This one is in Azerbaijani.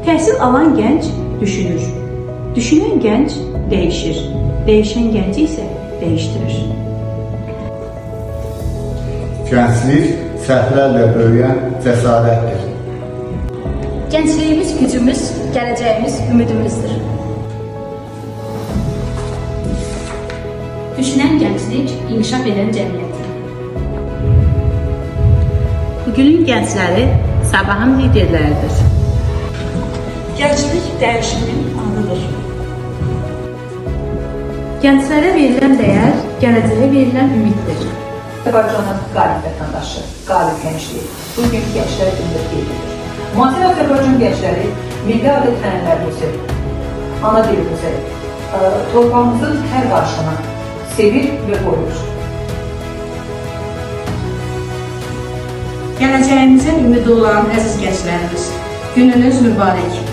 Təhsil alan gənc düşünür. Düşünən gənc dəyişir. Dəyişən gənci isə dəyişdirir. Gənclik səhvlərlə böyüyən cəsarətdir. Gəncliyimiz gücümüz, gələcəyimiz ümidimizdir. Düşünən gənclik inkişaf edən cəmiyyətdir. Bugünün gəncləri sabahın liderləridir. Gənclik dəyişimin adıdır. Gənclərə verilən dəyər, gələcəyə verilən ümiddir. Azərbaycanın qalib vətəndaşı, qalib gənclik, bugünkü gənclər gündə qeyd edir. Müasir Azərbaycan gəncləri milli adət ənənlərimizi, ana dilimizi, torpağımızın hər qarşına sevir və qoruyur. Gələcəyimizin ümidi olan əziz gənclərimiz, gününüz mübarək.